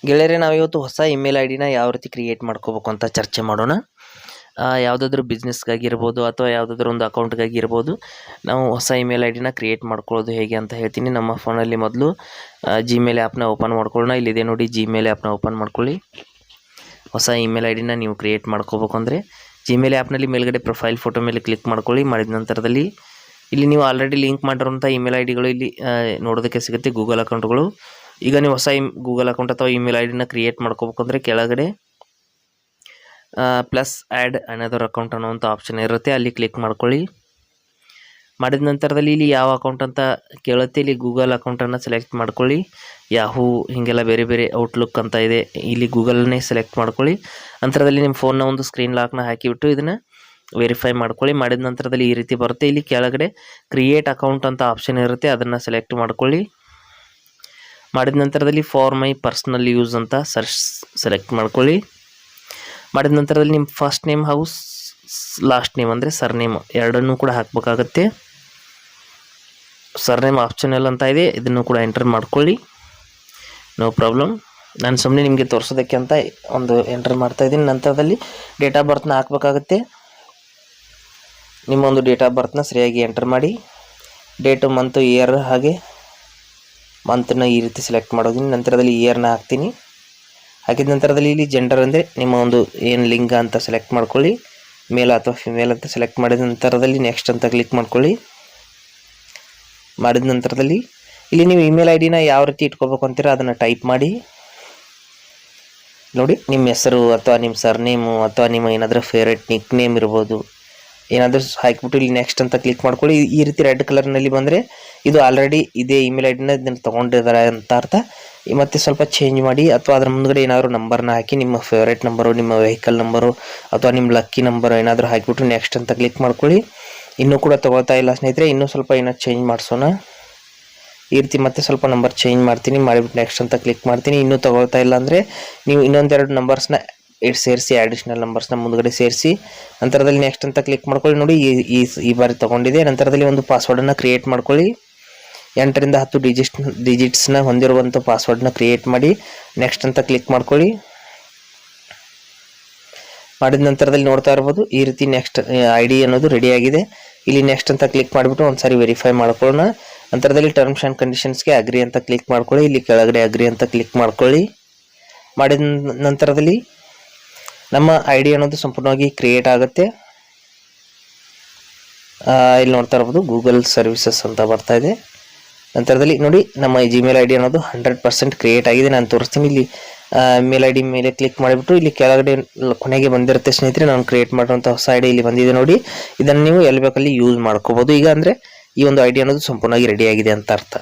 ಗೆಳೆಯರೇ, ನಾವಿವತ್ತು ಹೊಸ ಇಮೇಲ್ ಐ ಡಿನ ಯಾವ ರೀತಿ ಕ್ರಿಯೇಟ್ ಮಾಡ್ಕೋಬೇಕು ಅಂತ ಚರ್ಚೆ ಮಾಡೋಣ. ಯಾವುದಾದ್ರೂ ಬಿಸ್ನೆಸ್ಗಾಗಿರ್ಬೋದು ಅಥವಾ ಯಾವುದಾದ್ರೂ ಒಂದು ಅಕೌಂಟ್ಗಾಗಿರ್ಬೋದು, ನಾವು ಹೊಸ ಇಮೇಲ್ ಐ ಡಿನ ಕ್ರಿಯೇಟ್ ಮಾಡ್ಕೊಳ್ಳೋದು ಹೇಗೆ ಅಂತ ಹೇಳ್ತೀನಿ. ನಮ್ಮ ಫೋನಲ್ಲಿ ಮೊದಲು ಜಿಮೇಲ್ ಆ್ಯಪ್ನ ಓಪನ್ ಮಾಡ್ಕೊಳ್ಳೋಣ. ಇಲ್ಲಿದೆ ನೋಡಿ, ಜಿಮೇಲ್ ಆ್ಯಪ್ನ ಓಪನ್ ಮಾಡ್ಕೊಳ್ಳಿ. ಹೊಸ ಇಮೇಲ್ ಐ ಡಿನ ನೀವು ಕ್ರಿಯೇಟ್ ಮಾಡ್ಕೋಬೇಕು ಅಂದರೆ ಜಿಮೇಲ್ ಆ್ಯಪ್ನಲ್ಲಿ ಮೇಲ್ಗಡೆ ಪ್ರೊಫೈಲ್ ಫೋಟೋ ಮೇಲೆ ಕ್ಲಿಕ್ ಮಾಡ್ಕೊಳ್ಳಿ. ಮಾಡಿದ ನಂತರದಲ್ಲಿ ಇಲ್ಲಿ ನೀವು ಆಲ್ರೆಡಿ ಲಿಂಕ್ ಮಾಡಿರೋಂಥ ಇಮೇಲ್ ಐ ಡಿಗಳು ಇಲ್ಲಿ ನೋಡೋದಕ್ಕೆ ಸಿಗುತ್ತೆ, ಗೂಗಲ್ ಅಕೌಂಟ್ಗಳು. ಈಗ ನೀವು ಹೊಸ ಗೂಗಲ್ ಅಕೌಂಟ್ ಅಥವಾ ಇಮೇಲ್ ಐ ಡಿನ ಕ್ರಿಯೇಟ್ ಮಾಡ್ಕೋಬೇಕು ಅಂದರೆ ಕೆಳಗಡೆ ಪ್ಲಸ್ ಆ್ಯಡ್ ಅನದರ್ ಅಕೌಂಟ್ ಅನ್ನೋವಂಥ ಆಪ್ಷನ್ ಇರುತ್ತೆ, ಅಲ್ಲಿ ಕ್ಲಿಕ್ ಮಾಡ್ಕೊಳ್ಳಿ. ಮಾಡಿದ ನಂತರದಲ್ಲಿ ಇಲ್ಲಿ ಯಾವ ಅಕೌಂಟ್ ಅಂತ ಕೇಳುತ್ತೆ, ಇಲ್ಲಿ ಗೂಗಲ್ ಅಕೌಂಟನ್ನು ಸೆಲೆಕ್ಟ್ ಮಾಡ್ಕೊಳ್ಳಿ. ಯಾಹೂ ಹೀಗೆಲ್ಲ ಬೇರೆ ಬೇರೆ ಔಟ್ಲುಕ್ ಅಂತ ಇದೆ, ಇಲ್ಲಿ ಗೂಗಲ್ನೇ ಸೆಲೆಕ್ಟ್ ಮಾಡ್ಕೊಳ್ಳಿ. ನಂತರದಲ್ಲಿ ನಿಮ್ಮ ಫೋನ್ನ ಒಂದು ಸ್ಕ್ರೀನ್ ಲಾಕ್ನ ಹಾಕಿಬಿಟ್ಟು ಇದನ್ನು ವೆರಿಫೈ ಮಾಡ್ಕೊಳ್ಳಿ. ಮಾಡಿದ ನಂತರದಲ್ಲಿ ಈ ರೀತಿ ಬರುತ್ತೆ. ಇಲ್ಲಿ ಕೆಳಗಡೆ ಕ್ರಿಯೇಟ್ ಅಕೌಂಟ್ ಅಂತ ಆಪ್ಷನ್ ಇರುತ್ತೆ, ಅದನ್ನು ಸೆಲೆಕ್ಟ್ ಮಾಡ್ಕೊಳ್ಳಿ. ಮಾಡಿದ ನಂತರದಲ್ಲಿ ಫಾರ್ ಮೈ ಪರ್ಸ್ನಲ್ ಯೂಸ್ ಅಂತ ಸೆಲೆಕ್ಟ್ ಮಾಡ್ಕೊಳ್ಳಿ. ಮಾಡಿದ ನಂತರದಲ್ಲಿ ನಿಮ್ಮ ಫಸ್ಟ್ ನೇಮ್ ಹಾಗೂ ಲಾಸ್ಟ್ ನೇಮ್ ಅಂದರೆ ಸರ್ನೇಮ್ ಎರಡನ್ನೂ ಕೂಡ ಹಾಕಬೇಕಾಗತ್ತೆ. ಸರ್ನೇಮ್ ಆಪ್ಷನಲ್ ಅಂತ ಇದೆ, ಇದನ್ನು ಕೂಡ ಎಂಟರ್ ಮಾಡ್ಕೊಳ್ಳಿ, ನೋ ಪ್ರಾಬ್ಲಮ್. ನಾನು ಸುಮ್ಮನೆ ನಿಮಗೆ ತೋರಿಸೋದಕ್ಕೆ ಅಂತ ಒಂದು ಎಂಟರ್ ಮಾಡ್ತಾ ಇದ್ದೀನಿ. ನಂತರದಲ್ಲಿ ಡೇಟ್ ಆಫ್ ಬರ್ತ್ನ ಹಾಕಬೇಕಾಗತ್ತೆ. ನಿಮ್ಮ ಒಂದು ಡೇಟ್ ಆಫ್ ಬರ್ತ್ನ ಸರಿಯಾಗಿ ಎಂಟರ್ ಮಾಡಿ. ಡೇಟು, ಮಂತು, ಇಯರ್, ಹಾಗೆ ಮಂತನ್ನ ಈ ರೀತಿ ಸೆಲೆಕ್ಟ್ ಮಾಡೋದೀನಿ. ನಂತರದಲ್ಲಿ ಇಯರ್ನ ಹಾಕ್ತೀನಿ. ಹಾಕಿದ ನಂತರದಲ್ಲಿ ಇಲ್ಲಿ ಜೆಂಡರ್ ಅಂದರೆ ನಿಮ್ಮ ಒಂದು ಏನು ಲಿಂಗ ಅಂತ ಸೆಲೆಕ್ಟ್ ಮಾಡ್ಕೊಳ್ಳಿ, ಮೇಲ್ ಅಥವಾ ಫಿಮೇಲ್ ಅಂತ ಸೆಲೆಕ್ಟ್ ಮಾಡಿದ ನಂತರದಲ್ಲಿ ನೆಕ್ಸ್ಟ್ ಅಂತ ಕ್ಲಿಕ್ ಮಾಡ್ಕೊಳ್ಳಿ. ಮಾಡಿದ ನಂತರದಲ್ಲಿ ಇಲ್ಲಿ ನೀವು ಇಮೇಲ್ ಐ ಡಿನ ಯಾವ ರೀತಿ ಇಟ್ಕೋಬೇಕು ಅಂತೀರ ಅದನ್ನು ಟೈಪ್ ಮಾಡಿ. ನೋಡಿ, ನಿಮ್ಮ ಹೆಸರು ಅಥವಾ ನಿಮ್ಮ ಸರ್ನೇಮು ಅಥವಾ ನಿಮ್ಮ ಏನಾದರೂ ಫೇವ್ರೇಟ್ ನಿಕ್ ನೇಮ್ ಇರ್ಬೋದು, ಏನಾದರೂ ಹಾಕಿಬಿಟ್ಟು ಇಲ್ಲಿ ನೆಕ್ಸ್ಟ್ ಅಂತ ಕ್ಲಿಕ್ ಮಾಡ್ಕೊಳ್ಳಿ. ಈ ರೀತಿ ರೆಡ್ ಕಲರ್ನಲ್ಲಿ ಬಂದರೆ ಇದು ಆಲ್ರೆಡಿ ಇದೇ ಇಮೇಲ್ ಐ ಡಿನ ಇದನ್ನು ತೊಗೊಂಡಿದ್ದಾರೆ ಅಂತ ಅರ್ಥ. ಮತ್ತು ಸ್ವಲ್ಪ ಚೇಂಜ್ ಮಾಡಿ ಅಥವಾ ಅದರ ಮುಂದ್ಗಡೆ ಏನಾದರೂ ನಂಬರ್ನ ಹಾಕಿ, ನಿಮ್ಮ ಫೇವ್ರೇಟ್ ನಂಬರು, ನಿಮ್ಮ ವೆಹಿಕಲ್ ನಂಬರು ಅಥವಾ ನಿಮ್ಮ ಲಕ್ಕಿ ನಂಬರು ಏನಾದರೂ ಹಾಕಿಬಿಟ್ಟು ನೆಕ್ಸ್ಟ್ ಅಂತ ಕ್ಲಿಕ್ ಮಾಡ್ಕೊಳ್ಳಿ. ಇನ್ನೂ ಕೂಡ ತೊಗೊಳ್ತಾ ಇಲ್ಲ ಸ್ನೇಹಿತರೆ, ಇನ್ನೂ ಸ್ವಲ್ಪ ಏನೋ ಚೇಂಜ್ ಮಾಡಿಸೋಣ. ಈ ರೀತಿ ಮತ್ತೆ ಸ್ವಲ್ಪ ನಂಬರ್ ಚೇಂಜ್ ಮಾಡ್ತೀನಿ, ಮಾಡಿಬಿಟ್ಟು ನೆಕ್ಸ್ಟ್ ಅಂತ ಕ್ಲಿಕ್ ಮಾಡ್ತೀನಿ. ಇನ್ನೂ ತೊಗೊಳ್ತಾ ಇಲ್ಲ ಅಂದರೆ ನೀವು ಇನ್ನೊಂದೆರಡು ನಂಬರ್ಸ್ನ ಸೇರಿಸಿ, ಅಡಿಷ್ನಲ್ ನಂಬರ್ಸ್ನ ಮುಂದ್ಗಡೆ ಸೇರಿಸಿ ನಂತರದಲ್ಲಿ ನೆಕ್ಸ್ಟ್ ಅಂತ ಕ್ಲಿಕ್ ಮಾಡ್ಕೊಳ್ಳಿ. ನೋಡಿ, ಈ ಬಾರಿ ತೊಗೊಂಡಿದೆ. ನಂತರದಲ್ಲಿ ಒಂದು ಪಾಸ್ವರ್ಡನ್ನು ಕ್ರಿಯೇಟ್ ಮಾಡ್ಕೊಳ್ಳಿ. 8 ರಿಂದ 10 ಡಿಜಿಟ್ಸ್ನ ಹೊಂದಿರುವಂಥ ಪಾಸ್ವರ್ಡ್ನ ಕ್ರಿಯೇಟ್ ಮಾಡಿ ನೆಕ್ಸ್ಟ್ ಅಂತ ಕ್ಲಿಕ್ ಮಾಡ್ಕೊಳ್ಳಿ. ಮಾಡಿದ ನಂತರದಲ್ಲಿ ನೋಡ್ತಾ ಇರ್ಬೋದು, ಈ ರೀತಿ ನೆಕ್ಸ್ಟ್ ಐ ಡಿ ಅನ್ನೋದು ರೆಡಿಯಾಗಿದೆ. ಇಲ್ಲಿ ನೆಕ್ಸ್ಟ್ ಅಂತ ಕ್ಲಿಕ್ ಮಾಡಿಬಿಟ್ಟು ಒಂದ್ಸಾರಿ ವೆರಿಫೈ ಮಾಡ್ಕೊಳ್ಳೋಣ. ನಂತರದಲ್ಲಿ ಟರ್ಮ್ಸ್ ಆ್ಯಂಡ್ ಕಂಡೀಷನ್ಸ್ಗೆ ಅಗ್ರಿ ಅಂತ ಕ್ಲಿಕ್ ಮಾಡ್ಕೊಳ್ಳಿ. ಇಲ್ಲಿ ಕೆಳಗಡೆ ಅಗ್ರಿ ಅಂತ ಕ್ಲಿಕ್ ಮಾಡ್ಕೊಳ್ಳಿ. ಮಾಡಿದ ನಂತರದಲ್ಲಿ ನಮ್ಮ ಐ ಡಿ ಅನ್ನೋದು ಸಂಪೂರ್ಣವಾಗಿ ಕ್ರಿಯೇಟ್ ಆಗುತ್ತೆ. ಇಲ್ಲಿ ನೋಡ್ತಾ ಇರ್ಬೋದು, ಗೂಗಲ್ ಸರ್ವಿಸಸ್ ಅಂತ ಬರ್ತಾ ಇದೆ. ನಂತರದಲ್ಲಿ ನೋಡಿ, ನಮ್ಮ ಜಿಮೇಲ್ ಐ ಡಿ ಅನ್ನೋದು 100% ಕ್ರಿಯೇಟ್ ಆಗಿದೆ. ನಾನು ತೋರಿಸ್ತೀನಿ. ಇಲ್ಲಿ ಮೇಲ್ ಐ ಡಿ ಮೇಲೆ ಕ್ಲಿಕ್ ಮಾಡಿಬಿಟ್ಟು ಇಲ್ಲಿ ಕೆಳಗಡೆ ಕೊನೆಗೆ ಬಂದಿರುತ್ತೆ ಸ್ನೇಹಿತರೆ, ನಾನು ಕ್ರಿಯೇಟ್ ಮಾಡಿರುವಂಥ ಹೊಸ ಐ ಡಿ ಇಲ್ಲಿ ಬಂದಿದೆ ನೋಡಿ. ಇದನ್ನು ನೀವು ಎಲ್ಲಿ ಬೇಕಲ್ಲಿ ಯೂಸ್ ಮಾಡ್ಕೋಬೋದು. ಈಗ ಅಂದರೆ ಈ ಒಂದು ಐ ಡಿ ಅನ್ನೋದು ಸಂಪೂರ್ಣವಾಗಿ ರೆಡಿಯಾಗಿದೆ ಅಂತ ಅರ್ಥ.